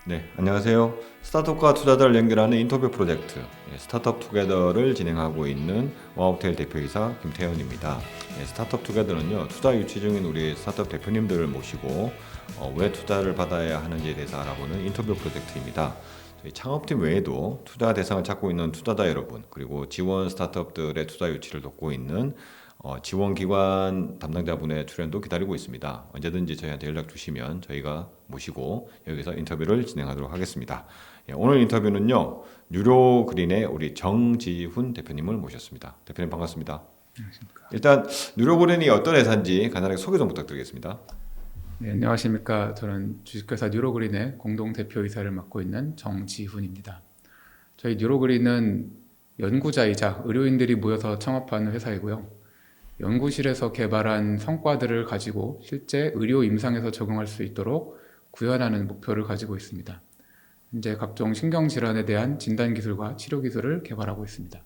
네, 안녕하세요. 스타트업과 투자자를 연결하는 인터뷰 프로젝트 스타트업 투게더를 진행하고 있는 와우텔 대표이사 김태현입니다. 스타트업 투게더는요, 투자 유치 중인 우리 스타트업 대표님들을 모시고 왜 투자를 받아야 하는지에 대해서 알아보는 인터뷰 프로젝트입니다. 저희 창업팀 외에도 투자 대상을 찾고 있는 투자자 여러분, 그리고 지원 스타트업들의 투자 유치를 돕고 있는 지원기관 담당자분의 출연도 기다리고 있습니다. 언제든지 저희한테 연락 주시면 저희가 모시고 여기서 인터뷰를 진행하도록 하겠습니다. 오늘 인터뷰는요, 뉴로그린의 우리 정지훈 대표님을 모셨습니다. 대표님 반갑습니다. 안녕하십니까. 일단 뉴로그린이 어떤 회사인지 간단하게 소개 좀 부탁드리겠습니다. 네, 안녕하십니까. 저는 주식회사 뉴로그린의 공동대표이사를 맡고 있는 정지훈입니다. 저희 뉴로그린은 연구자이자 의료인들이 모여서 창업하는 회사이고요. 연구실에서 개발한 성과들을 가지고 실제 의료 임상에서 적용할 수 있도록 구현하는 목표를 가지고 있습니다. 현재 각종 신경질환에 대한 진단기술과 치료기술을 개발하고 있습니다.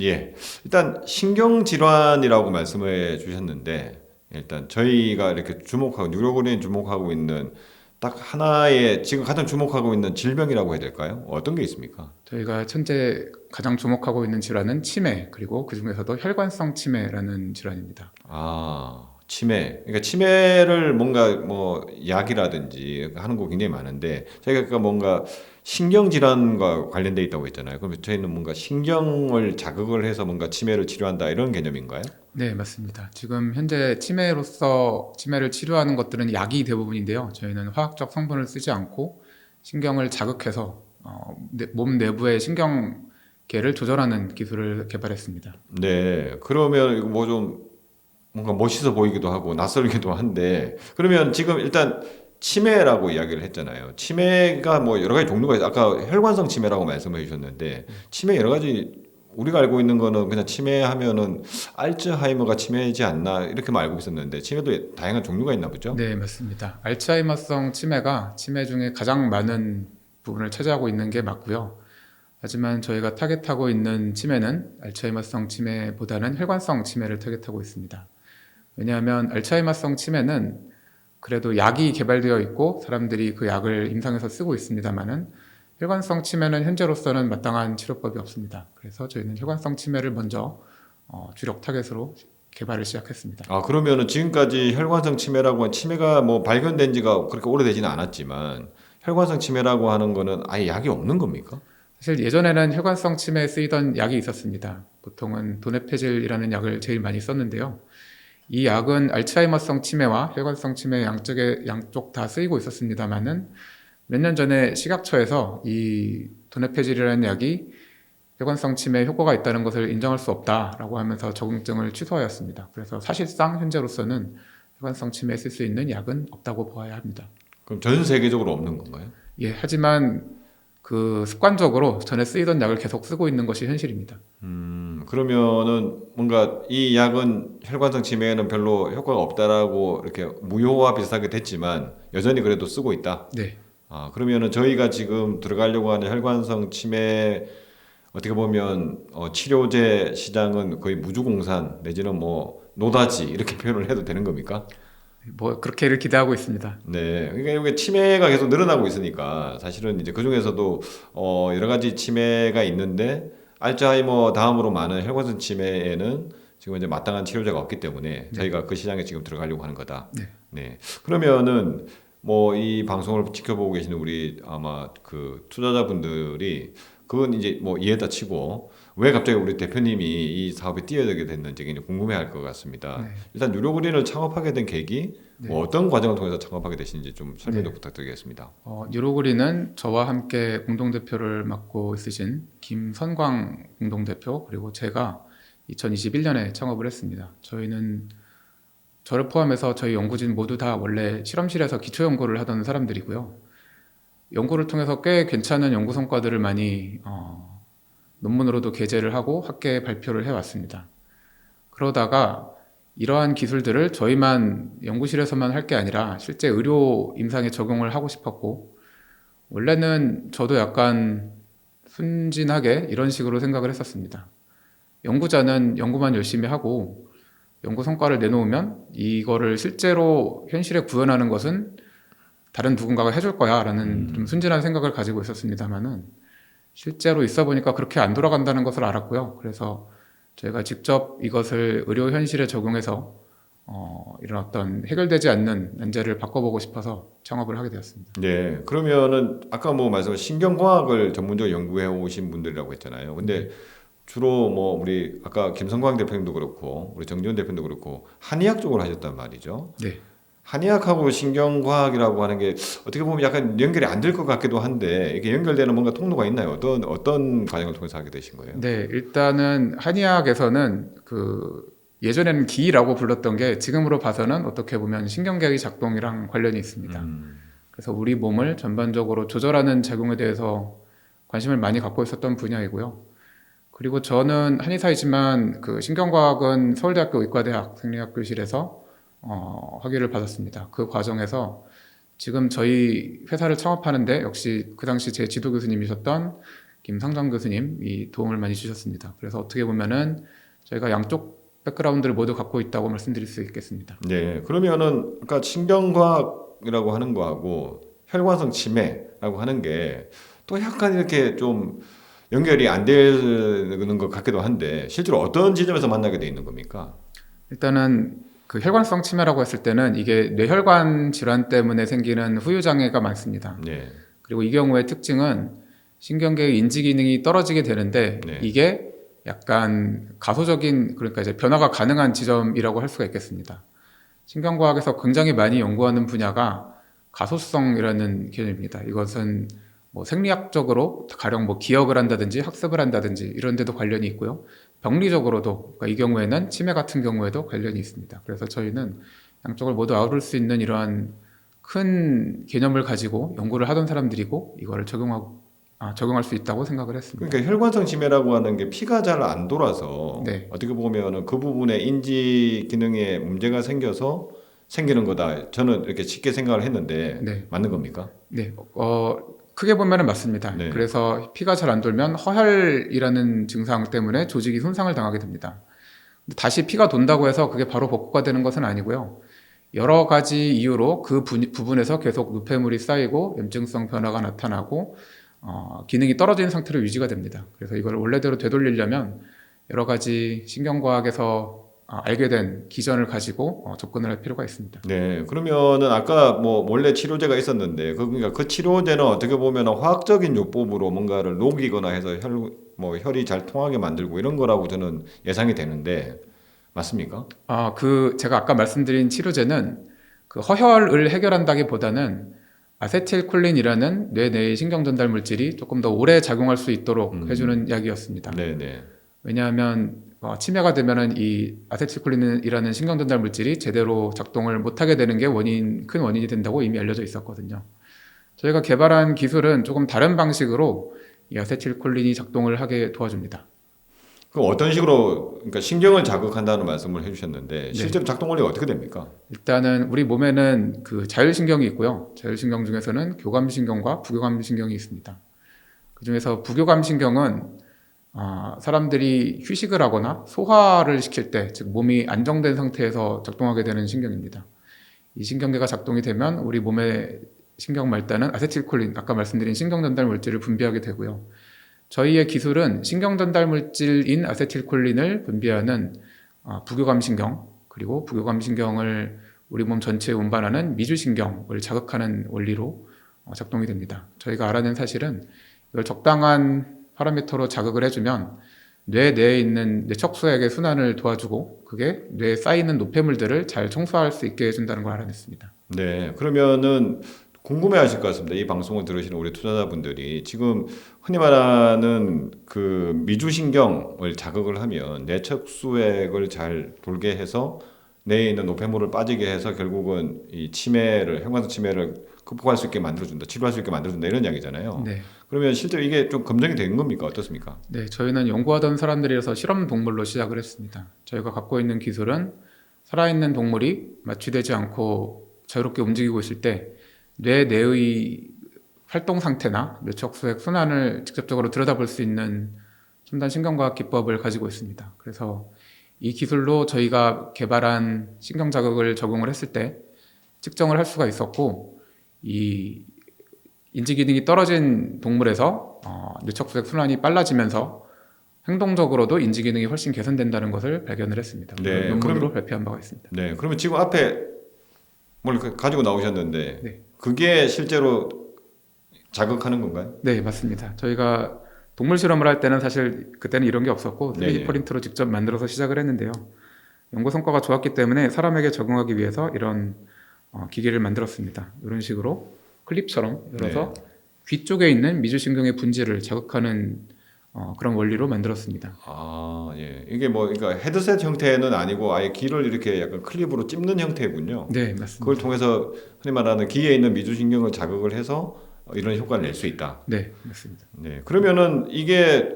예, 일단 신경질환이라고 말씀해 주셨는데 일단 저희가 이렇게 주목하고 뉴로그린 주목하고 있는 딱 하나의 지금 가장 주목하고 있는 질병이라고 해야 될까요? 어떤 게 있습니까? 저희가 현재 가장 주목하고 있는 질환은 치매, 그리고 그 중에서도 혈관성 치매라는 질환입니다. 아, 치매. 그러니까 치매를 뭔가 뭐 약이라든지 하는 거 굉장히 많은데 저희가 그 뭔가 신경질환과 관련돼 있다고 했잖아요. 그럼 저희는 뭔가 신경을 자극을 해서 뭔가 치매를 치료한다 이런 개념인가요? 네, 맞습니다. 지금 현재 치매를 치료하는 것들은 약이 대부분인데요. 저희는 화학적 성분을 쓰지 않고 신경을 자극해서 몸 내부의 신경계를 조절하는 기술을 개발했습니다. 네. 그러면 이거 뭐 좀 뭔가 멋있어 보이기도 하고 낯설기도 한데 그러면 지금 일단 치매라고 이야기를 했잖아요. 치매가 뭐 여러 가지 종류가 있어요. 아까 혈관성 치매라고 말씀해 주셨는데 치매 여러 가지 우리가 알고 있는 거는 그냥 치매 하면은 알츠하이머가 치매지 않나 이렇게만 알고 있었는데 치매도 다양한 종류가 있나 보죠? 네, 맞습니다. 알츠하이머성 치매가 치매 중에 가장 많은 부분을 차지하고 있는 게 맞고요. 하지만 저희가 타겟하고 있는 치매는 알츠하이머성 치매보다는 혈관성 치매를 타겟하고 있습니다. 왜냐하면 알츠하이머성 치매는 그래도 약이 개발되어 있고 사람들이 그 약을 임상에서 쓰고 있습니다만은 혈관성 치매는 현재로서는 마땅한 치료법이 없습니다. 그래서 저희는 혈관성 치매를 먼저 주력 타겟으로 개발을 시작했습니다. 아, 그러면은 지금까지 혈관성 치매라고 한 치매가 뭐 발견된 지가 그렇게 오래되지는 않았지만 혈관성 치매라고 하는 거는 아예 약이 없는 겁니까? 사실 예전에는 혈관성 치매에 쓰이던 약이 있었습니다. 보통은 도네페질이라는 약을 제일 많이 썼는데요. 이 약은 알츠하이머성 치매와 혈관성 치매 양쪽 다 쓰이고 있었습니다만은 몇 년 전에 식약처에서 이 도네페질이라는 약이 혈관성 치매에 효과가 있다는 것을 인정할 수 없다라고 하면서 적용증을 취소하였습니다. 그래서 사실상 현재로서는 혈관성 치매에 쓸 수 있는 약은 없다고 보아야 합니다. 그럼 전 세계적으로 없는 건가요? 예, 하지만 그 습관적으로 전에 쓰이던 약을 계속 쓰고 있는 것이 현실입니다. 그러면은 뭔가 이 약은 혈관성 치매에는 별로 효과가 없다라고 이렇게 무효와 비슷하게 됐지만 여전히 그래도 쓰고 있다. 네, 아, 그러면은 저희가 지금 들어가려고 하는 혈관성 치매 어떻게 보면 치료제 시장은 거의 무주공산 내지는 뭐 노다지 이렇게 표현을 해도 되는 겁니까? 뭐 그렇게를 기대하고 있습니다. 네, 그러니까 이게 치매가 계속 늘어나고 있으니까 사실은 이제 그 중에서도 여러 가지 치매가 있는데 알츠하이머 다음으로 많은 혈관성 치매에는 지금 이제 마땅한 치료제가 없기 때문에 네, 저희가 그 시장에 지금 들어가려고 하는 거다. 네. 네, 그러면은 뭐 이 방송을 지켜보고 계시는 우리 아마 그 투자자분들이 그건 이제 뭐 이해다 치고 왜 갑자기 우리 대표님이 이 사업에 뛰어들게 됐는지 굉장히 궁금해할 것 같습니다. 네, 일단 유로그린을 창업하게 된 계기, 네, 뭐 어떤 과정을 통해서 창업하게 되신지 좀 설명 좀 네. 부탁드리겠습니다. 뉴로그린은 저와 함께 공동대표를 맡고 있으신 김선광 공동대표 그리고 제가 2021년에 창업을 했습니다. 저희는 저를 포함해서 저희 연구진 모두 다 원래 실험실에서 기초 연구를 하던 사람들이고요. 연구를 통해서 꽤 괜찮은 연구 성과들을 많이 논문으로도 게재를 하고 학계에 발표를 해왔습니다. 그러다가 이러한 기술들을 저희만 연구실에서만 할 게 아니라 실제 의료 임상에 적용을 하고 싶었고 원래는 저도 약간 순진하게 이런 식으로 생각을 했었습니다. 연구자는 연구만 열심히 하고 연구 성과를 내놓으면 이거를 실제로 현실에 구현하는 것은 다른 누군가가 해줄 거야라는 좀 순진한 생각을 가지고 있었습니다만은 실제로 있어 보니까 그렇게 안 돌아간다는 것을 알았고요. 그래서 저희가 직접 이것을 의료 현실에 적용해서 이런 어떤 해결되지 않는 난제를 바꿔보고 싶어서 창업을 하게 되었습니다. 네, 그러면은 아까 뭐 말씀하신 신경과학을 전문적으로 연구해 오신 분들이라고 했잖아요. 근데 주로 뭐 우리 아까 김성광 대표님도 그렇고 우리 정지훈 대표님도 그렇고 한의학 쪽으로 하셨단 말이죠. 네. 한의학하고 신경과학이라고 하는 게 어떻게 보면 약간 연결이 안 될 것 같기도 한데 이게 연결되는 뭔가 통로가 있나요? 어떤 과정을 통해서 하게 되신 거예요? 네, 일단은 한의학에서는 예전에는 기라고 불렀던 게 지금으로 봐서는 어떻게 보면 신경계의 작동이랑 관련이 있습니다. 그래서 우리 몸을 전반적으로 조절하는 작용에 대해서 관심을 많이 갖고 있었던 분야이고요. 그리고 저는 한의사이지만 그 신경과학은 서울대학교 의과대학 생리학교실에서 학위를 받았습니다. 그 과정에서 지금 저희 회사를 창업하는데 역시 그 당시 제 지도 교수님이셨던 김상정 교수님이 도움을 많이 주셨습니다. 그래서 어떻게 보면은 저희가 양쪽 백그라운드를 모두 갖고 있다고 말씀드릴 수 있겠습니다. 네, 그러면은 아까 신경과학이라고 하는 거하고 혈관성 치매라고 하는 게 또 약간 이렇게 좀 연결이 안 되는 것 같기도 한데 실제로 어떤 지점에서 만나게 돼 있는 겁니까? 일단은 그 혈관성 치매라고 했을 때는 이게 뇌혈관 질환 때문에 생기는 후유 장애가 많습니다. 네, 그리고 이 경우의 특징은 신경계의 인지 기능이 떨어지게 되는데 네. 이게 약간 가소적인 그러니까 이제 변화가 가능한 지점이라고 할 수가 있겠습니다. 신경과학에서 굉장히 많이 연구하는 분야가 가소성이라는 개념입니다. 이것은 뭐 생리학적으로 가령 뭐 기억을 한다든지 학습을 한다든지 이런 데도 관련이 있고요. 병리적으로도 그러니까 이 경우에는 치매 같은 경우에도 관련이 있습니다. 그래서 저희는 양쪽을 모두 아우를 수 있는 이러한 큰 개념을 가지고 연구를 하던 사람들이고 이거를 적용할 수 있다고 생각을 했습니다. 그러니까 혈관성 치매라고 하는 게 피가 잘 안 돌아서 네. 어떻게 보면은 그 부분에 인지 기능에 문제가 생겨서 생기는 거다. 저는 이렇게 쉽게 생각을 했는데 네. 맞는 겁니까? 네, 크게 보면은 맞습니다. 네. 그래서 피가 잘 안 돌면 허혈이라는 증상 때문에 조직이 손상을 당하게 됩니다. 근데 다시 피가 돈다고 해서 그게 바로 복구가 되는 것은 아니고요. 여러 가지 이유로 그 부분에서 계속 노폐물이 쌓이고 염증성 변화가 나타나고 기능이 떨어진 상태로 유지가 됩니다. 그래서 이걸 원래대로 되돌리려면 여러 가지 신경과학에서 알게 된 기전을 가지고 접근을 할 필요가 있습니다. 네, 그러면은 아까 뭐 원래 치료제가 있었는데 그러니까 그 치료제는 어떻게 보면 화학적인 요법으로 뭔가를 녹이거나 해서 혈이 잘 통하게 만들고 이런 거라고 저는 예상이 되는데 맞습니까? 제가 아까 말씀드린 치료제는 그 허혈을 해결한다기보다는 아세틸콜린이라는 뇌 내의 신경 전달 물질이 조금 더 오래 작용할 수 있도록 해주는 약이었습니다. 네, 네. 왜냐하면 치매가 되면은 이 아세틸콜린이라는 신경 전달 물질이 제대로 작동을 못하게 되는 게 큰 원인이 된다고 이미 알려져 있었거든요. 저희가 개발한 기술은 조금 다른 방식으로 이 아세틸콜린이 작동을 하게 도와줍니다. 그럼 어떤 식으로 그러니까 신경을 자극한다는 말씀을 해주셨는데 실제로 작동 원리가 어떻게 됩니까? 일단은 우리 몸에는 그 자율신경이 있고요. 자율신경 중에서는 교감신경과 부교감신경이 있습니다. 그 중에서 부교감신경은 사람들이 휴식을 하거나 소화를 시킬 때, 즉 몸이 안정된 상태에서 작동하게 되는 신경입니다. 이 신경계가 작동이 되면 우리 몸의 신경 말단은 아세틸콜린, 아까 말씀드린 신경 전달 물질을 분비하게 되고요. 저희의 기술은 신경 전달 물질인 아세틸콜린을 분비하는 부교감신경, 그리고 부교감신경을 우리 몸 전체에 운반하는 미주신경을 자극하는 원리로 작동이 됩니다. 저희가 알아낸 사실은 이걸 적당한 파라미터로 자극을 해주면 뇌 내에 있는 뇌척수액의 순환을 도와주고 그게 뇌에 쌓이는 노폐물들을 잘 청소할 수 있게 해준다는 걸 알아냈습니다. 네, 그러면은 궁금해하실 것 같습니다. 이 방송을 들으시는 우리 투자자분들이 지금 흔히 말하는 그 미주신경을 자극을 하면 뇌척수액을 잘 돌게 해서 뇌에 있는 노폐물을 빠지게 해서 결국은 이 혈관성 치매를 극복할 수 있게 만들어준다, 치료할 수 있게 만들어준다 이런 이야기잖아요. 네. 그러면 실제로 이게 좀 검증이 된 겁니까? 어떻습니까? 네, 저희는 연구하던 사람들이라서 실험 동물로 시작을 했습니다. 저희가 갖고 있는 기술은 살아있는 동물이 마취되지 않고 자유롭게 움직이고 있을 때 뇌 내의 활동 상태나 뇌척수액 순환을 직접적으로 들여다볼 수 있는 첨단 신경과학 기법을 가지고 있습니다. 그래서 이 기술로 저희가 개발한 신경 자극을 적용을 했을 때 측정을 할 수가 있었고 이 인지 기능이 떨어진 동물에서 뇌척수색 순환이 빨라지면서 행동적으로도 인지 기능이 훨씬 개선된다는 것을 발견을 했습니다. 네, 논문으로 발표한 바가 있습니다. 네, 그러면 지금 앞에 뭘 가지고 나오셨는데 네. 그게 실제로 자극하는 건가요? 네, 맞습니다. 저희가 동물 실험을 할 때는 사실 그때는 이런 게 없었고 3D 네. 프린터로 직접 만들어서 시작을 했는데요. 연구 성과가 좋았기 때문에 사람에게 적용하기 위해서 이런 기기를 만들었습니다. 이런 식으로 클립처럼 열어서 귀 쪽에 있는 미주신경의 분지를 자극하는 그런 원리로 만들었습니다. 아, 예. 이게 뭐 그러니까 헤드셋 형태는 아니고 아예 귀를 이렇게 약간 클립으로 찝는 형태군요. 네, 맞습니다. 그걸 통해서 흔히 말하는 귀에 있는 미주신경을 자극을 해서 이런 효과를 낼 수 있다. 네, 맞습니다. 네. 그러면은 이게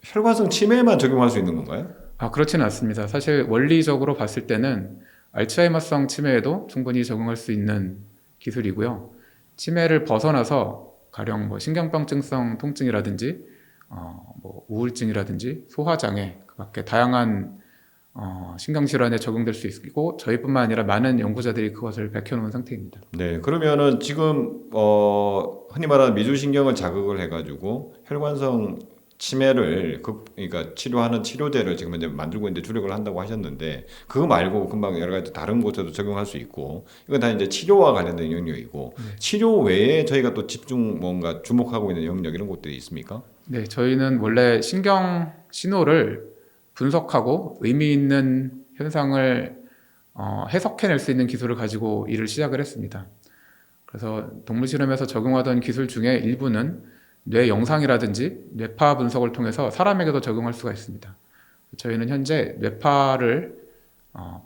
혈관성 치매에만 적용할 수 있는 건가요? 그렇지는 않습니다. 사실 원리적으로 봤을 때는 알츠하이머성 치매에도 충분히 적용할 수 있는 기술이고요. 치매를 벗어나서 가령 뭐 신경병증성 통증이라든지 뭐 우울증이라든지 소화장애 그밖에 다양한 신경질환에 적용될 수 있고 저희뿐만 아니라 많은 연구자들이 그것을 밝혀놓은 상태입니다. 네. 그러면은 지금 흔히 말하는 미주신경을 자극을 해가지고 혈관성 치매를 그러니까 치료하는 치료제를 지금 이제 만들고 있는데 주력을 한다고 하셨는데 그거 말고 금방 여러 가지 다른 곳에도 적용할 수 있고 이건 다 이제 치료와 관련된 영역이고 치료 외에 저희가 또 집중 뭔가 주목하고 있는 영역 이런 곳들이 있습니까? 네, 저희는 원래 신경 신호를 분석하고 의미 있는 현상을 해석해낼 수 있는 기술을 가지고 일을 시작을 했습니다. 그래서 동물 실험에서 적용하던 기술 중에 일부는 뇌 영상이라든지 뇌파 분석을 통해서 사람에게도 적용할 수가 있습니다. 저희는 현재 뇌파를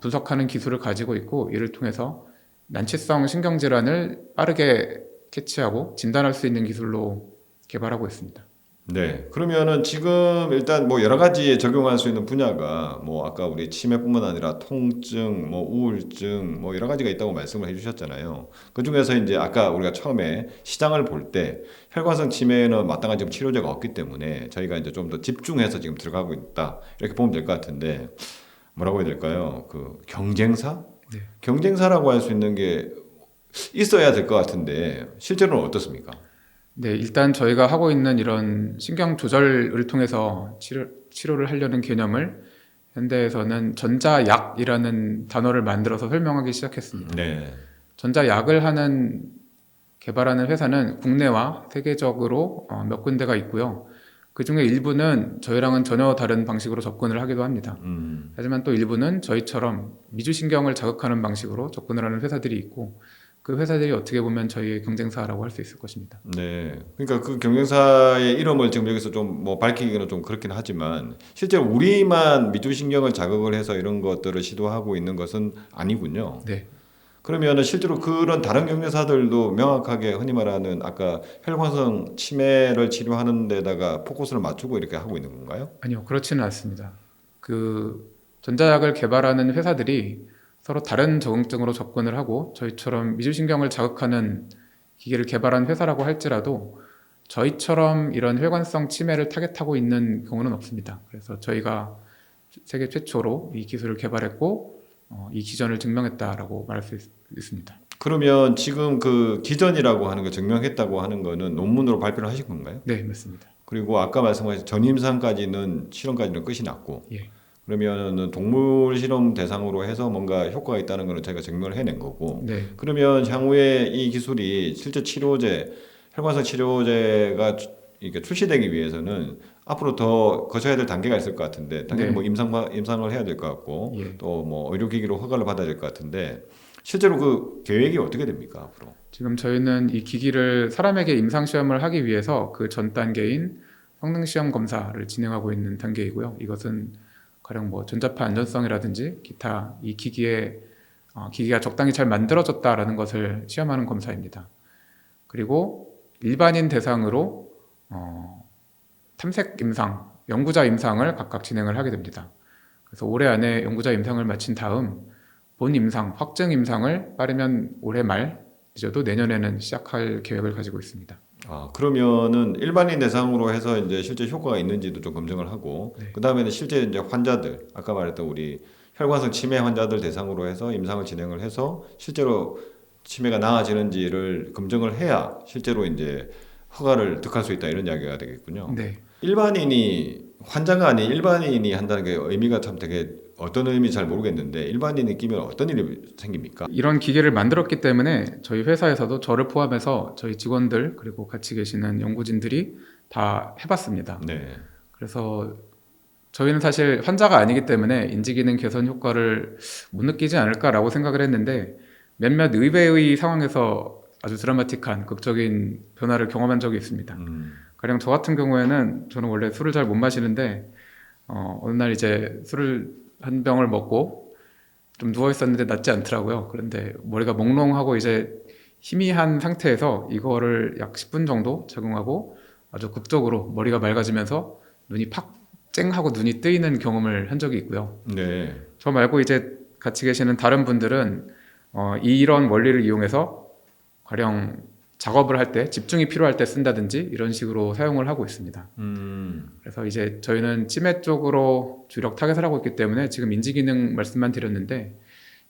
분석하는 기술을 가지고 있고 이를 통해서 난치성 신경질환을 빠르게 캐치하고 진단할 수 있는 기술로 개발하고 있습니다. 네. 그러면은 지금 일단 뭐 여러 가지에 적용할 수 있는 분야가 뭐 아까 우리 치매뿐만 아니라 통증, 뭐 우울증, 뭐 여러 가지가 있다고 말씀을 해주셨잖아요. 그 중에서 이제 아까 우리가 처음에 시장을 볼 때 혈관성 치매에는 마땅한 지금 치료제가 없기 때문에 저희가 이제 좀 더 집중해서 지금 들어가고 있다 이렇게 보면 될 것 같은데 뭐라고 해야 될까요? 그 경쟁사? 네. 경쟁사라고 할 수 있는 게 있어야 될 것 같은데 실제로는 어떻습니까? 네, 일단 저희가 하고 있는 이런 신경 조절을 통해서 치료를 하려는 개념을 현대에서는 전자약이라는 단어를 만들어서 설명하기 시작했습니다. 네. 전자약을 개발하는 회사는 국내와 세계적으로 몇 군데가 있고요. 그 중에 일부는 저희랑은 전혀 다른 방식으로 접근을 하기도 합니다. 하지만 또 일부는 저희처럼 미주신경을 자극하는 방식으로 접근을 하는 회사들이 있고 그 회사들이 어떻게 보면 저희의 경쟁사라고 할 수 있을 것입니다. 네. 그러니까 그 경쟁사의 이름을 지금 여기서 좀 뭐 밝히기는 좀 그렇긴 하지만 실제로 우리만 미주신경을 자극을 해서 이런 것들을 시도하고 있는 것은 아니군요. 네. 그러면은 실제로 그런 다른 경쟁사들도 명확하게 흔히 말하는 아까 혈관성 치매를 치료하는 데다가 포커스를 맞추고 이렇게 하고 있는 건가요? 아니요, 그렇지는 않습니다. 그 전자약을 개발하는 회사들이 서로 다른 적응증으로 접근을 하고 저희처럼 미주신경을 자극하는 기계를 개발한 회사라고 할지라도 저희처럼 이런 혈관성 치매를 타겟하고 있는 경우는 없습니다. 그래서 저희가 세계 최초로 이 기술을 개발했고 이 기전을 증명했다라고 말할 수 있습니다. 그러면 지금 그 기전이라고 하는 거 증명했다고 하는 거는 논문으로 발표를 하신 건가요? 네, 맞습니다. 그리고 아까 말씀하신 전임상까지는 실험까지는 끝이 났고 예. 그러면은 동물 실험 대상으로 해서 뭔가 효과가 있다는 거는 저희가 증명을 해낸 거고 네. 그러면 향후에 이 기술이 실제 치료제 혈관성 치료제가 이렇게 출시되기 위해서는 앞으로 더 거쳐야 될 단계가 있을 것 같은데 당연히 네. 뭐 임상을 해야 될 것 같고 예. 또 뭐 의료기기로 허가를 받아야 될 것 같은데 실제로 그 계획이 어떻게 됩니까 앞으로? 지금 저희는 이 기기를 사람에게 임상 시험을 하기 위해서 그 전 단계인 성능 시험 검사를 진행하고 있는 단계이고요. 이것은 가령 뭐 전자파 안전성이라든지 기타 이 기기가 적당히 잘 만들어졌다라는 것을 시험하는 검사입니다. 그리고 일반인 대상으로 탐색 임상, 연구자 임상을 각각 진행을 하게 됩니다. 그래서 올해 안에 연구자 임상을 마친 다음 본 임상, 확증 임상을 빠르면 올해 말 늦어도 내년에는 시작할 계획을 가지고 있습니다. 그러면은 일반인 대상으로 해서 이제 실제 효과가 있는지도 좀 검증을 하고 네. 그 다음에는 실제 이제 환자들 아까 말했던 우리 혈관성 치매 환자들 대상으로 해서 임상을 진행을 해서 실제로 치매가 나아지는지를 검증을 해야 실제로 이제 허가를 득할 수 있다 이런 이야기가 되겠군요. 네. 일반인이 환자가 아닌 일반인이 한다는 게 의미가 참 되게 어떤 의미인지 잘 모르겠는데 일반인이 끼면 어떤 일이 생깁니까? 이런 기계를 만들었기 때문에 저희 회사에서도 저를 포함해서 저희 직원들 그리고 같이 계시는 연구진들이 다 해봤습니다. 네. 그래서 저희는 사실 환자가 아니기 때문에 인지기능 개선 효과를 못 느끼지 않을까라고 생각을 했는데 몇몇 의외의 상황에서 아주 드라마틱한 극적인 변화를 경험한 적이 있습니다. 가령 저 같은 경우에는 저는 원래 술을 잘 못 마시는데 어느 날 이제 술을 한 병을 먹고 좀 누워 있었는데 낫지 않더라고요. 그런데 머리가 몽롱하고 이제 희미한 상태에서 이거를 약 10분 정도 적용하고 아주 극적으로 머리가 맑아지면서 눈이 팍 쨍하고 눈이 뜨이는 경험을 한 적이 있고요. 네. 저 말고 이제 같이 계시는 다른 분들은 이런 원리를 이용해서 가령 작업을 할 때 집중이 필요할 때 쓴다든지 이런 식으로 사용을 하고 있습니다. 그래서 이제 저희는 치매 쪽으로 주력 타겟을 하고 있기 때문에 지금 인지기능 말씀만 드렸는데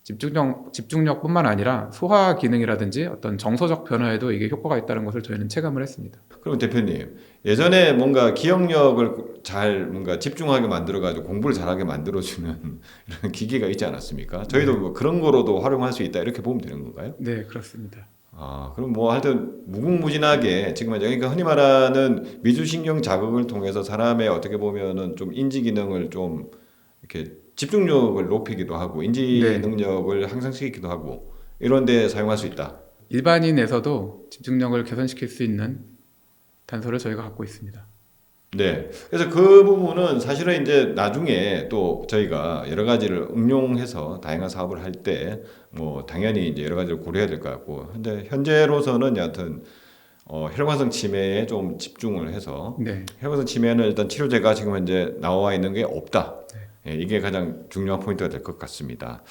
집중력뿐만 아니라 소화 기능이라든지 어떤 정서적 변화에도 이게 효과가 있다는 것을 저희는 체감을 했습니다. 그럼 대표님 예전에 뭔가 기억력을 잘 뭔가 집중하게 만들어가지고 공부를 잘하게 만들어주는 이런 기기가 있지 않았습니까? 저희도 뭐 그런 거로도 활용할 수 있다 이렇게 보면 되는 건가요? 네, 그렇습니다. 아, 그럼 뭐 하여튼 무궁무진하게 지금 그러니까 흔히 말하는 미주신경 자극을 통해서 사람의 어떻게 보면은 좀 인지 기능을 좀 이렇게 집중력을 높이기도 하고 인지 네. 능력을 향상시키기도 하고 이런 데 사용할 수 있다. 일반인에서도 집중력을 개선시킬 수 있는 단서를 저희가 갖고 있습니다. 네. 그래서 그 부분은 사실은 이제 나중에 또 저희가 여러 가지를 응용해서 다양한 사업을 할 때 뭐 당연히 이제 여러 가지를 고려해야 될 것 같고 근데 현재로서는 여하튼 혈관성 치매에 좀 집중을 해서 네. 혈관성 치매는 일단 치료제가 지금 현재 나와 있는 게 없다. 예, 이게 가장 중요한 포인트가 될 것 같습니다.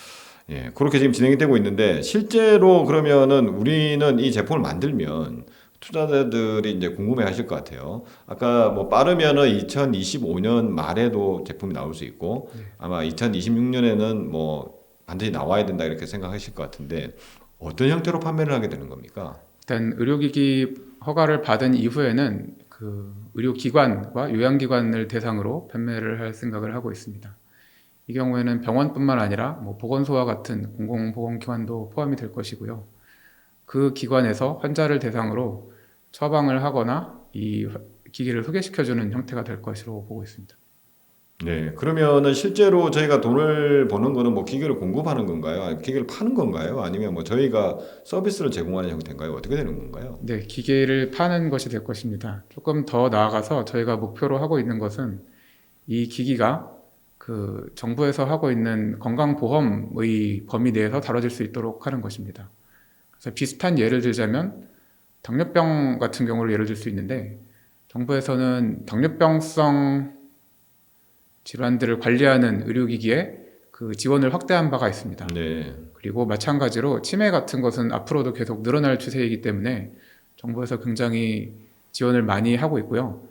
예, 그렇게 지금 진행이 되고 있는데 실제로 그러면은 우리는 이 제품을 만들면 투자자들이 이제 궁금해하실 것 같아요. 아까 뭐 빠르면은 2025년 말에도 제품이 나올 수 있고 아마 2026년에는 뭐 반드시 나와야 된다 이렇게 생각하실 것 같은데 어떤 형태로 판매를 하게 되는 겁니까? 일단 의료기기 허가를 받은 이후에는 그 의료기관과 요양기관을 대상으로 판매를 할 생각을 하고 있습니다. 이 경우에는 병원뿐만 아니라 뭐 보건소와 같은 공공보건기관도 포함이 될 것이고요. 그 기관에서 환자를 대상으로 처방을 하거나 이 기기를 소개시켜주는 형태가 될 것으로 보고 있습니다. 네, 그러면은 실제로 저희가 돈을 버는 거는 뭐 기계를 공급하는 건가요? 아니면 기계를 파는 건가요? 아니면 뭐 저희가 서비스를 제공하는 형태인가요? 어떻게 되는 건가요? 네, 기계를 파는 것이 될 것입니다. 조금 더 나아가서 저희가 목표로 하고 있는 것은 이 기기가 그 정부에서 하고 있는 건강보험의 범위 내에서 다뤄질 수 있도록 하는 것입니다. 그래서 비슷한 예를 들자면 당뇨병 같은 경우를 예를 들 수 있는데 정부에서는 당뇨병성 질환들을 관리하는 의료기기에 그 지원을 확대한 바가 있습니다. 네. 그리고 마찬가지로 치매 같은 것은 앞으로도 계속 늘어날 추세이기 때문에 정부에서 굉장히 지원을 많이 하고 있고요.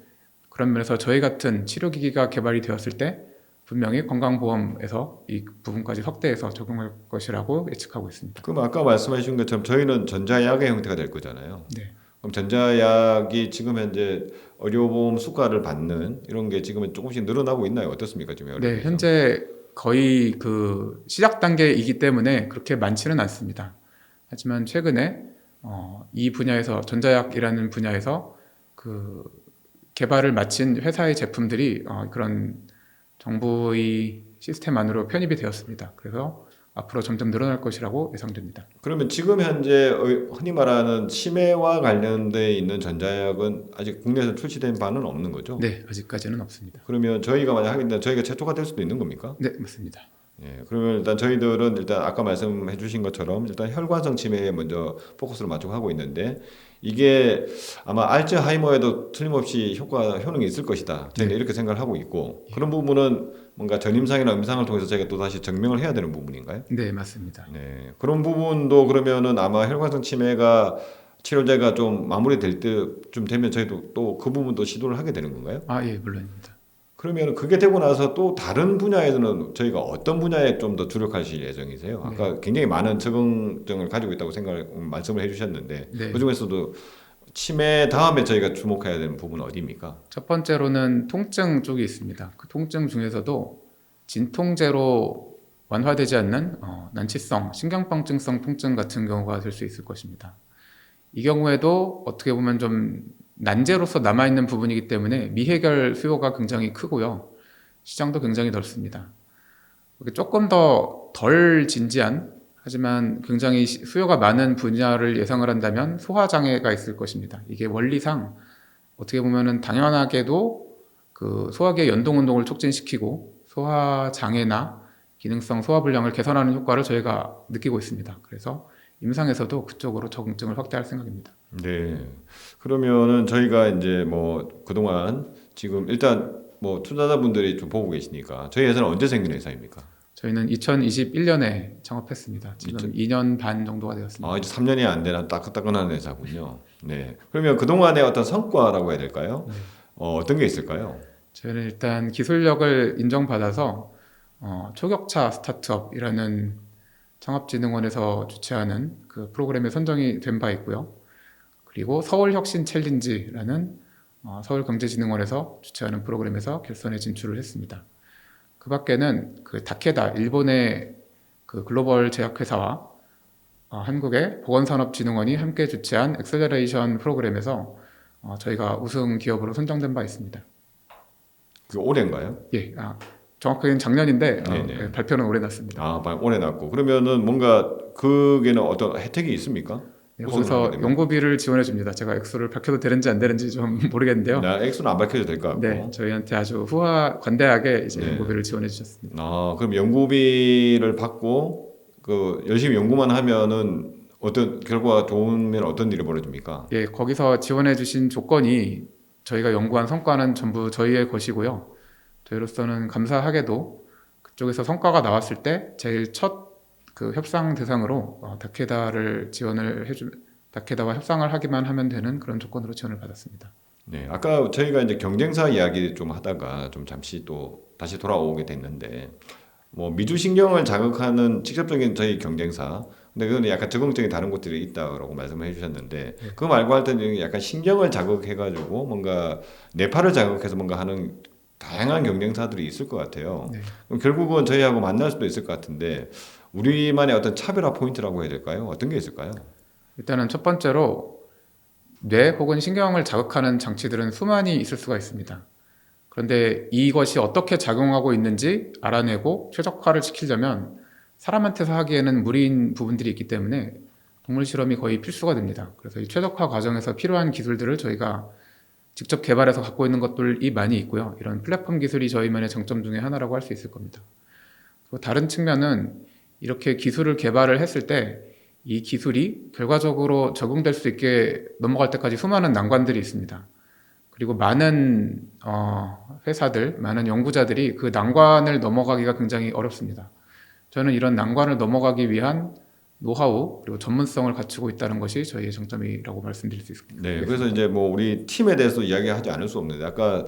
그런 면에서 저희 같은 치료기기가 개발이 되었을 때 분명히 건강보험에서 이 부분까지 확대해서 적용할 것이라고 예측하고 있습니다. 그럼 아까 말씀해 주신 것처럼 저희는 전자약의 형태가 될 거잖아요. 네. 그럼 전자약이 지금 현재 의료보험 수가를 받는 이런 게 지금은 조금씩 늘어나고 있나요? 어떻습니까? 지금 네, 현재 거의 그 시작 단계이기 때문에 그렇게 많지는 않습니다. 하지만 최근에 이 분야에서 전자약이라는 분야에서 그 개발을 마친 회사의 제품들이 그런 정부의 시스템 안으로 편입이 되었습니다. 그래서 앞으로 점점 늘어날 것이라고 예상됩니다. 그러면 지금 현재 흔히 말하는 치매와 관련돼 있는 전자약은 아직 국내에서 출시된 바는 없는 거죠? 네, 아직까지는 없습니다. 그러면 저희가 만약 하게 된다면 저희가 최초가 될 수도 있는 겁니까? 네, 맞습니다. 예, 그러면 일단 저희들은 일단 아까 말씀해 주신 것처럼 일단 혈관성 치매에 먼저 포커스를 맞추고 하고 있는데 이게 아마 알츠하이머에도 틀림없이 효능이 있을 것이다. 저희는 이렇게 생각을 하고 있고 그런 부분은 뭔가 전임상이나 음상을 통해서 저희가 또 다시 증명을 해야 되는 부분인가요? 네, 맞습니다. 네, 그런 부분도 그러면은 아마 혈관성 치매가 치료제가 좀 마무리될 때쯤 되면 저희도 또 그 부분도 시도를 하게 되는 건가요? 예, 물론입니다. 그러면 그게 되고 나서 또 다른 분야에서는 저희가 어떤 분야에 좀 더 주력하실 예정이세요? 아까 굉장히 많은 적응증을 가지고 있다고 말씀을 해주셨는데 네. 그 중에서도 치매 다음에 저희가 주목해야 되는 부분은 어디입니까? 첫 번째로는 통증 쪽이 있습니다. 그 통증 중에서도 진통제로 완화되지 않는 난치성, 신경방증성 통증 같은 경우가 될 수 있을 것입니다. 이 경우에도 어떻게 보면 좀 난제로서 남아있는 부분이기 때문에 미해결 수요가 굉장히 크고요. 시장도 굉장히 넓습니다. 조금 더 덜 진지한 하지만 굉장히 수요가 많은 분야를 예상을 한다면 소화장애가 있을 것입니다. 이게 원리상 어떻게 보면은 당연하게도 그 소화기의 연동 운동을 촉진시키고 소화장애나 기능성 소화불량을 개선하는 효과를 저희가 느끼고 있습니다. 그래서 임상에서도 그쪽으로 적응증을 확대할 생각입니다. 네. 그러면은 저희가 이제 뭐 그동안 지금 일단 뭐 투자자분들이 좀 보고 계시니까 저희 회사는 언제 생긴 회사입니까? 저희는 2021년에 창업했습니다. 지금 2년 반 정도가 되었습니다. 이제 3년이 안 되는 따끈따끈한 회사군요. 네. 그러면 그동안의 어떤 성과라고 해야 될까요? 네. 어떤 게 있을까요? 저희는 일단 기술력을 인정받아서 초격차 스타트업이라는 창업진흥원에서 주최하는 그 프로그램에 선정이 된 바 있고요. 그리고 서울혁신 챌린지라는 서울경제진흥원에서 주최하는 프로그램에서 결선에 진출을 했습니다. 그 밖에는 그 다케다 일본의 그 글로벌 제약회사와 한국의 보건산업진흥원이 함께 주최한 엑셀러레이션 프로그램에서 저희가 우승 기업으로 선정된 바 있습니다. 그 올해인가요? 예, 정확하게는 작년인데 네네. 발표는 올해 났습니다. 올해 났고 그러면은 뭔가 그게는 어떤 혜택이 있습니까? 네, 우승을 하게 거기서 되면? 연구비를 지원해 줍니다. 제가 액수를 밝혀도 되는지 안 되는지 좀 모르겠는데요. 액수는 안 밝혀도 될 것 같고. 네, 저희한테 아주 관대하게 이제 네. 연구비를 지원해 주셨습니다. 그럼 연구비를 받고 그 열심히 연구만 하면은 어떤 결과가 좋으면 어떤 일이 벌어집니까? 예, 거기서 지원해 주신 조건이 저희가 연구한 성과는 전부 저희의 것이고요. 저희로서는 감사하게도 그쪽에서 성과가 나왔을 때 제일 첫 그 협상 대상으로 다케다와 협상을 하기만 하면 되는 그런 조건으로 지원을 받았습니다. 네, 아까 저희가 이제 경쟁사 이야기 좀 하다가 좀 잠시 또 다시 돌아오게 됐는데 뭐 미주신경을 자극하는 직접적인 저희 경쟁사 근데 그건 약간 적응증이 다른 곳들이 있다고 말씀을 해주셨는데 그거 말고 할 때는 약간 신경을 자극해가지고 뭔가 뇌파를 자극해서 뭔가 하는 다양한 경쟁사들이 있을 것 같아요. 네. 그럼 결국은 저희하고 만날 수도 있을 것 같은데 우리만의 어떤 차별화 포인트라고 해야 될까요? 어떤 게 있을까요? 일단은 첫 번째로 뇌 혹은 신경을 자극하는 장치들은 수만이 있을 수가 있습니다. 그런데 이것이 어떻게 작용하고 있는지 알아내고 최적화를 시키려면 사람한테서 하기에는 무리인 부분들이 있기 때문에 동물 실험이 거의 필수가 됩니다. 그래서 이 최적화 과정에서 필요한 기술들을 저희가 직접 개발해서 갖고 있는 것들이 많이 있고요. 이런 플랫폼 기술이 저희만의 장점 중에 하나라고 할 수 있을 겁니다. 그리고 다른 측면은 이렇게 기술을 개발을 했을 때 이 기술이 결과적으로 적용될 수 있게 넘어갈 때까지 수많은 난관들이 있습니다. 그리고 많은 회사들, 많은 연구자들이 그 난관을 넘어가기가 굉장히 어렵습니다. 저는 이런 난관을 넘어가기 위한 노하우 그리고 전문성을 갖추고 있다는 것이 저희의 장점이라고 말씀드릴 수 있습니다. 네, 그래서 이제 뭐 우리 팀에 대해서 이야기하지 않을 수 없는데 아까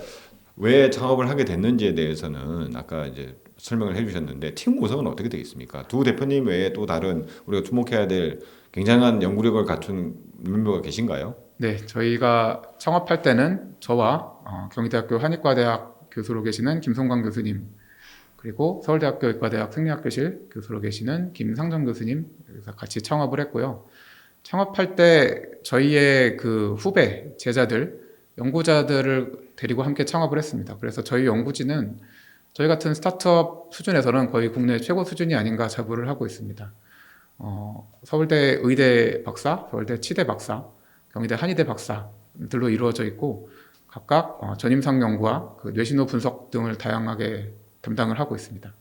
왜 창업을 하게 됐는지에 대해서는 아까 이제 설명을 해주셨는데 팀 구성은 어떻게 되어 있습니까? 두 대표님 외에 또 다른 우리가 주목해야 될 굉장한 연구력을 갖춘 멤버가 계신가요? 네, 저희가 창업할 때는 저와 경희대학교 한의과대학 교수로 계시는 김성광 교수님 그리고 서울대학교 의과대학 생리학교실 교수로 계시는 김상정 교수님 그래서 같이 창업을 했고요. 창업할 때 저희의 그 후배 제자들 연구자들을 데리고 함께 창업을 했습니다. 그래서 저희 연구진은 저희 같은 스타트업 수준에서는 거의 국내 최고 수준이 아닌가 자부를 하고 있습니다. 서울대 의대 박사, 서울대 치대 박사, 경희대 한의대 박사들로 이루어져 있고 각각 전임상 연구와 그 뇌신호 분석 등을 다양하게 담당을 하고 있습니다.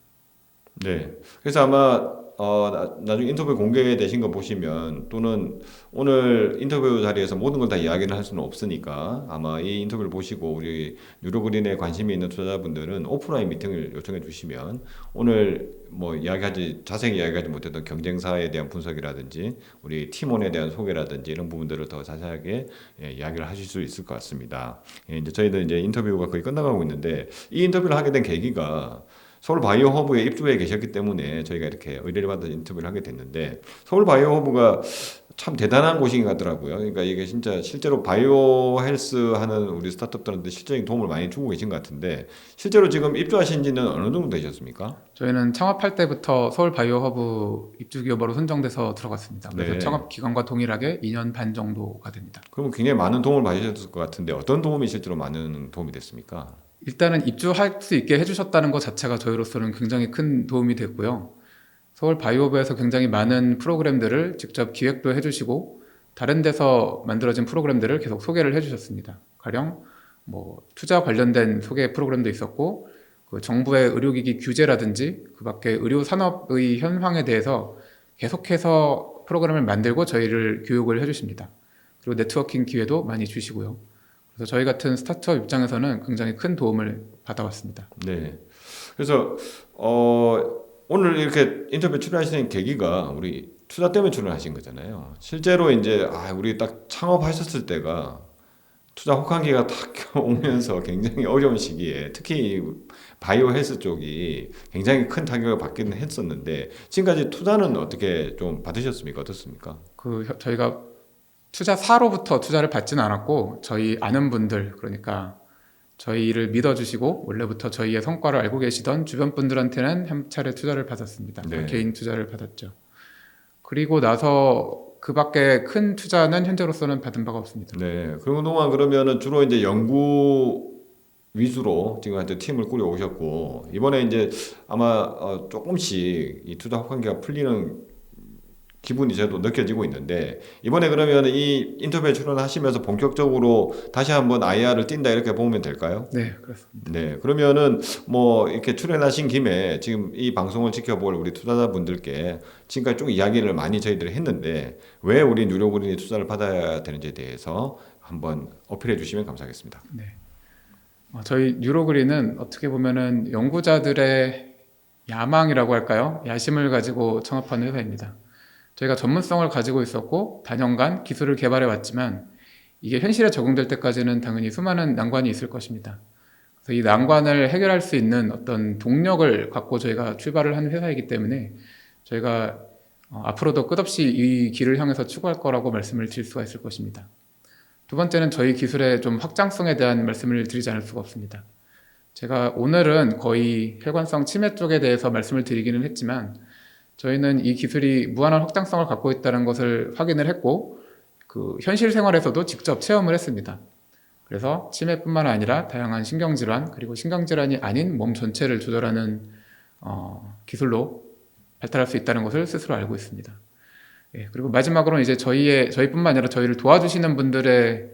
네, 그래서 아마 나중에 인터뷰 공개되신 거 보시면 또는 오늘 인터뷰 자리에서 모든 걸 다 이야기를 할 수는 없으니까 아마 이 인터뷰를 보시고 우리 뉴로그린에 관심이 있는 투자자분들은 오프라인 미팅을 요청해 주시면 오늘 뭐 자세히 이야기하지 못했던 경쟁사에 대한 분석이라든지 우리 팀원에 대한 소개라든지 이런 부분들을 더 자세하게 이야기를 하실 수 있을 것 같습니다. 이제 저희는 이제 인터뷰가 거의 끝나가고 있는데 이 인터뷰를 하게 된 계기가 서울 바이오 허브에 입주해 계셨기 때문에 저희가 이렇게 의뢰를 받아 인터뷰를 하게 됐는데 서울 바이오 허브가 참 대단한 곳인 것 같더라고요. 그러니까 이게 진짜 실제로 바이오 헬스 하는 우리 스타트업들한테 실질적인 도움을 많이 주고 계신 것 같은데 실제로 지금 입주하신 지는 어느 정도 되셨습니까? 저희는 창업할 때부터 서울 바이오 허브 입주 기업으로 선정돼서 들어갔습니다. 그래서 네. 창업 기간과 동일하게 2년 반 정도가 됩니다. 그러면 굉장히 많은 도움을 받으셨을 것 같은데 어떤 도움이 실제로 많은 도움이 됐습니까? 일단은 입주할 수 있게 해주셨다는 것 자체가 저희로서는 굉장히 큰 도움이 됐고요. 서울 바이오브에서 굉장히 많은 프로그램들을 직접 기획도 해주시고 다른 데서 만들어진 프로그램들을 계속 소개를 해주셨습니다. 가령 뭐 투자 관련된 소개 프로그램도 있었고 그 정부의 의료기기 규제라든지 그 밖에 의료 산업의 현황에 대해서 계속해서 프로그램을 만들고 저희를 교육을 해주십니다. 그리고 네트워킹 기회도 많이 주시고요. 그래서 저희 같은 스타트업 입장에서는 굉장히 큰 도움을 받아왔습니다. 네. 그래서 오늘 이렇게 인터뷰 출연하시는 계기가 우리 투자 때문에 출연하신 거잖아요. 실제로 이제 우리 딱 창업하셨을 때가 투자 혹한기가 딱 오면서 굉장히 어려운 시기에 특히 바이오 헬스 쪽이 굉장히 큰 타격을 받기는 했었는데 지금까지 투자는 어떻게 좀 받으셨습니까? 어떻습니까? 저희가 투자사로부터 투자를 받지는 않았고 저희 아는 분들 그러니까 저희를 믿어주시고 원래부터 저희의 성과를 알고 계시던 주변 분들한테는 한 차례 투자를 받았습니다. 네. 개인 투자를 받았죠. 그리고 나서 그 밖에 큰 투자는 현재로서는 받은 바가 없습니다. 네. 그동안 그러면은 주로 이제 연구 위주로 지금 한테 팀을 꾸려 오셨고 이번에 이제 아마 조금씩 이 투자 혹한기가 풀리는 기분이 저도 느껴지고 있는데 이번에 그러면 이 인터뷰에 출연하시면서 본격적으로 다시 한번 IR을 뛴다 이렇게 보면 될까요? 네, 그렇습니다. 네, 그러면은 뭐 이렇게 출연하신 김에 지금 이 방송을 지켜볼 우리 투자자분들께 지금까지 쭉 이야기를 많이 저희들이 했는데 왜 우리 뉴로그린이 투자를 받아야 되는지에 대해서 한번 어필해 주시면 감사하겠습니다. 네. 저희 뉴로그린은 어떻게 보면은 연구자들의 야망이라고 할까요? 야심을 가지고 창업한 회사입니다. 저희가 전문성을 가지고 있었고 다년간 기술을 개발해 왔지만 이게 현실에 적용될 때까지는 당연히 수많은 난관이 있을 것입니다. 그래서 이 난관을 해결할 수 있는 어떤 동력을 갖고 저희가 출발을 한 회사이기 때문에 저희가 앞으로도 끝없이 이 길을 향해서 추구할 거라고 말씀을 드릴 수가 있을 것입니다. 두 번째는 저희 기술의 좀 확장성에 대한 말씀을 드리지 않을 수가 없습니다. 제가 오늘은 거의 혈관성 치매 쪽에 대해서 말씀을 드리기는 했지만 저희는 이 기술이 무한한 확장성을 갖고 있다는 것을 확인을 했고 그 현실 생활에서도 직접 체험을 했습니다. 그래서 치매뿐만 아니라 다양한 신경질환 그리고 신경질환이 아닌 몸 전체를 조절하는 기술로 발달할 수 있다는 것을 스스로 알고 있습니다. 예, 그리고 마지막으로는 이제 저희뿐만 아니라 저희를 도와주시는 분들의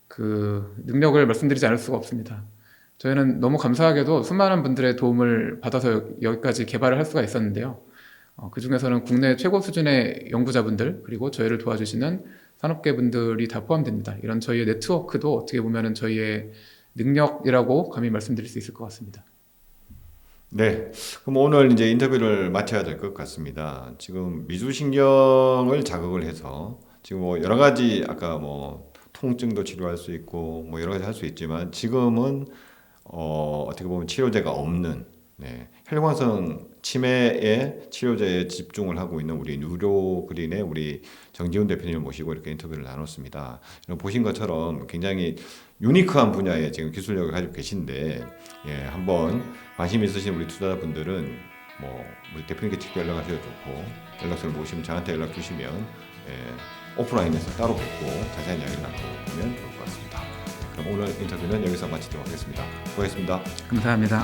그 능력을 말씀드리지 않을 수가 없습니다. 저희는 너무 감사하게도 수많은 분들의 도움을 받아서 여기까지 개발을 할 수가 있었는데요. 그 중에서는 국내 최고 수준의 연구자분들 그리고 저희를 도와주시는 산업계 분들이 다 포함됩니다. 이런 저희의 네트워크도 어떻게 보면 저희의 능력이라고 감히 말씀드릴 수 있을 것 같습니다. 네, 그럼 오늘 이제 인터뷰를 마쳐야 될 것 같습니다. 지금 미주신경을 자극을 해서 지금 뭐 여러 가지 아까 뭐 통증도 치료할 수 있고 뭐 여러 가지 할 수 있지만 지금은 어떻게 보면 치료제가 없는 혈관성 치매의 치료제에 집중을 하고 있는 우리 뉴로그린의 우리 정지훈 대표님을 모시고 이렇게 인터뷰를 나눴습니다. 보신 것처럼 굉장히 유니크한 분야에 지금 기술력을 가지고 계신데 한번 관심 있으신 우리 투자자분들은 뭐 우리 대표님께 직접 연락하셔도 좋고 연락처를 모시면 저한테 연락 주시면 오프라인에서 따로 뵙고 자세한 이야기를 나눠보면 좋을 것 같습니다. 그럼 오늘 인터뷰는 여기서 마치도록 하겠습니다. 수고하셨습니다. 감사합니다.